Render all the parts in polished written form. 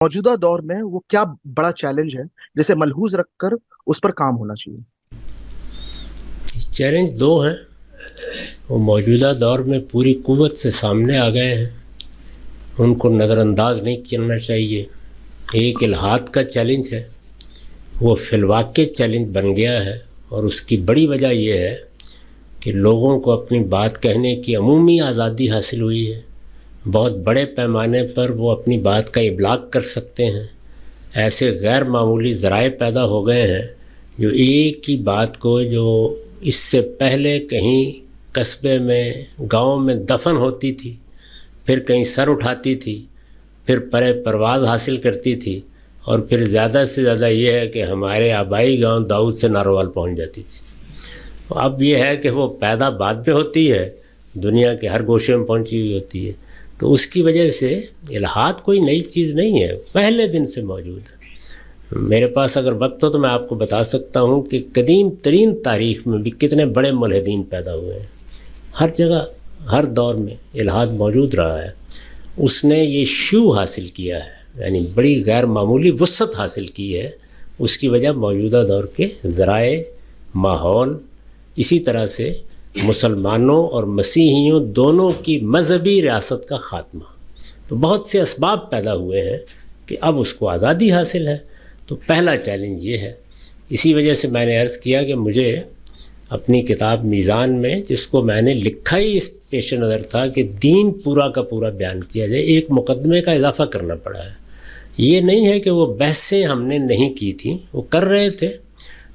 موجودہ دور میں وہ کیا بڑا چیلنج ہے جسے ملحوظ رکھ کر اس پر کام ہونا چاہیے؟ چیلنج دو ہیں، وہ موجودہ دور میں پوری قوت سے سامنے آ گئے ہیں، ان کو نظر انداز نہیں کرنا چاہیے۔ ایک الحاد کا چیلنج ہے، وہ فی الواقع چیلنج بن گیا ہے، اور اس کی بڑی وجہ یہ ہے کہ لوگوں کو اپنی بات کہنے کی عمومی آزادی حاصل ہوئی ہے۔ بہت بڑے پیمانے پر وہ اپنی بات کا ابلاغ کر سکتے ہیں۔ ایسے غیر معمولی ذرائع پیدا ہو گئے ہیں جو ایک ہی بات کو، جو اس سے پہلے کہیں قصبے میں، گاؤں میں دفن ہوتی تھی، پھر کہیں سر اٹھاتی تھی، پھر پرواز حاصل کرتی تھی، اور پھر زیادہ سے زیادہ یہ ہے کہ ہمارے آبائی گاؤں داؤد سے ناروال پہنچ جاتی تھی۔ اب یہ ہے کہ وہ پیدا بعد میں ہوتی ہے، دنیا کے ہر گوشے میں پہنچی ہوئی ہوتی ہے۔ تو اس کی وجہ سے الحاد کوئی نئی چیز نہیں ہے، پہلے دن سے موجود ہے۔ میرے پاس اگر وقت ہو تو میں آپ کو بتا سکتا ہوں کہ قدیم ترین تاریخ میں بھی کتنے بڑے ملحدین پیدا ہوئے ہیں۔ ہر جگہ، ہر دور میں الحاد موجود رہا ہے۔ اس نے یہ شیوع حاصل کیا ہے، یعنی بڑی غیر معمولی وسعت حاصل کی ہے۔ اس کی وجہ موجودہ دور کے ذرائع، ماحول، اسی طرح سے مسلمانوں اور مسیحیوں دونوں کی مذہبی ریاست کا خاتمہ۔ تو بہت سے اسباب پیدا ہوئے ہیں کہ اب اس کو آزادی حاصل ہے۔ تو پہلا چیلنج یہ ہے۔ اسی وجہ سے میں نے عرض کیا کہ مجھے اپنی کتاب میزان میں، جس کو میں نے لکھا ہی اس پیش نظر تھا کہ دین پورا کا پورا بیان کیا جائے، ایک مقدمے کا اضافہ کرنا پڑا ہے۔ یہ نہیں ہے کہ وہ بحثیں ہم نے نہیں کی تھیں، وہ کر رہے تھے،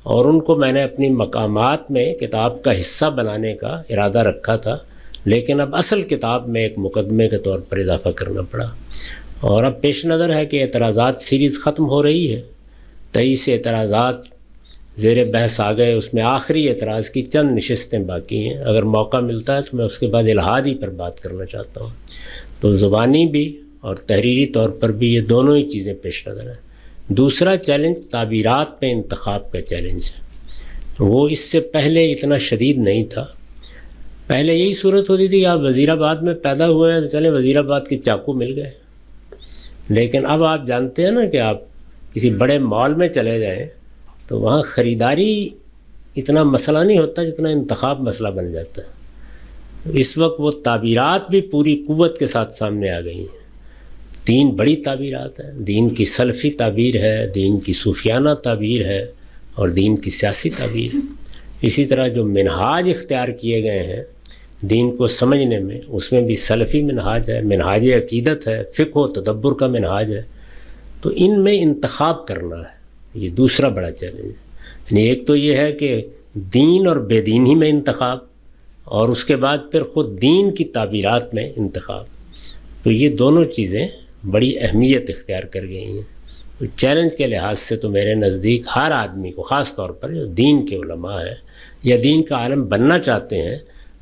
اور ان کو میں نے اپنی مقامات میں کتاب کا حصہ بنانے کا ارادہ رکھا تھا، لیکن اب اصل کتاب میں ایک مقدمے کے طور پر اضافہ کرنا پڑا۔ اور اب پیش نظر ہے کہ اعتراضات سیریز ختم ہو رہی ہے، 23 اعتراضات زیر بحث آ گئے، اس میں آخری اعتراض کی چند نشستیں باقی ہیں۔ اگر موقع ملتا ہے تو میں اس کے بعد الحاد ہی پر بات کرنا چاہتا ہوں۔ تو زبانی بھی اور تحریری طور پر بھی یہ دونوں ہی چیزیں پیش نظر ہیں۔ دوسرا چیلنج تعبیرات میں انتخاب کا چیلنج ہے۔ وہ اس سے پہلے اتنا شدید نہیں تھا۔ پہلے یہی صورت ہوتی تھی کہ آپ وزیر آباد میں پیدا ہوئے ہیں تو چلیں وزیر آباد کے چاقو مل گئے، لیکن اب آپ جانتے ہیں نا کہ آپ کسی بڑے مال میں چلے جائیں تو وہاں خریداری اتنا مسئلہ نہیں ہوتا جتنا انتخاب مسئلہ بن جاتا ہے۔ اس وقت وہ تعبیرات بھی پوری قوت کے ساتھ سامنے آ گئی ہیں۔ 3 بڑی تعبیرات ہیں، دین کی سلفی تعبیر ہے، دین کی صوفیانہ تعبیر ہے، اور دین کی سیاسی تعبیر ہے۔ اسی طرح جو منہاج اختیار کیے گئے ہیں دین کو سمجھنے میں، اس میں بھی سلفی منہاج ہے، منہاج عقیدت ہے، فقہ و تدبر کا منہاج ہے۔ تو ان میں انتخاب کرنا ہے، یہ دوسرا بڑا چیلنج ہے۔ یعنی ایک تو یہ ہے کہ دین اور بے دینی میں انتخاب، اور اس کے بعد پھر خود دین کی تعبیرات میں انتخاب۔ تو یہ دونوں چیزیں بڑی اہمیت اختیار کر گئی ہیں۔ تو چیلنج کے لحاظ سے تو میرے نزدیک ہر آدمی کو، خاص طور پر جو دین کے علماء ہیں یا دین کا عالم بننا چاہتے ہیں،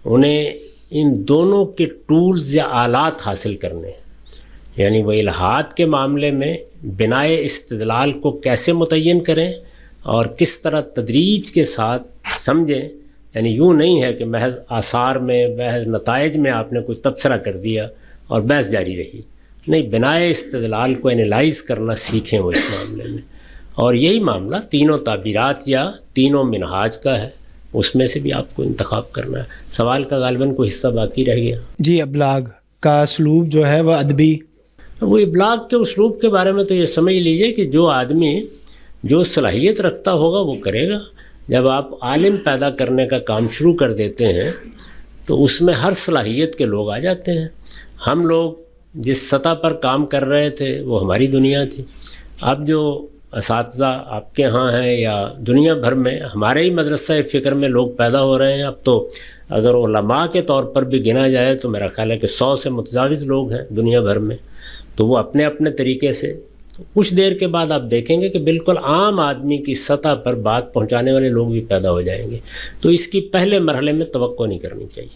انہیں ان دونوں کے ٹولز یا آلات حاصل کرنے ہیں۔ یعنی وہ الحاد کے معاملے میں بنائے استدلال کو کیسے متعین کریں اور کس طرح تدریج کے ساتھ سمجھیں۔ یعنی یوں نہیں ہے کہ محض آثار میں، محض نتائج میں آپ نے کوئی تبصرہ کر دیا اور بحث جاری رہی، نہیں، بنائے استدلال کو انالائز کرنا سیکھیں وہ اس معاملے میں۔ اور یہی معاملہ تینوں تعبیرات یا تینوں منہاج کا ہے، اس میں سے بھی آپ کو انتخاب کرنا ہے۔ سوال کا غالباً کوئی حصہ باقی رہ گیا جی، ابلاغ کا اسلوب جو ہے وہ ادبی، وہ ابلاغ کے اسلوب کے بارے میں تو یہ سمجھ لیجئے کہ جو آدمی جو صلاحیت رکھتا ہوگا وہ کرے گا۔ جب آپ عالم پیدا کرنے کا کام شروع کر دیتے ہیں تو اس میں ہر صلاحیت کے لوگ آ جاتے ہیں۔ ہم لوگ جس سطح پر کام کر رہے تھے وہ ہماری دنیا تھی۔ اب جو اساتذہ آپ کے ہاں ہیں یا دنیا بھر میں، ہمارے ہی مدرسہ فکر میں لوگ پیدا ہو رہے ہیں۔ اب تو اگر علماء کے طور پر بھی گنا جائے تو میرا خیال ہے کہ 100 سے متجاوز لوگ ہیں دنیا بھر میں۔ تو وہ اپنے اپنے طریقے سے، کچھ دیر کے بعد آپ دیکھیں گے کہ بالکل عام آدمی کی سطح پر بات پہنچانے والے لوگ بھی پیدا ہو جائیں گے۔ تو اس کی پہلے مرحلے میں توقع نہیں کرنی چاہیے۔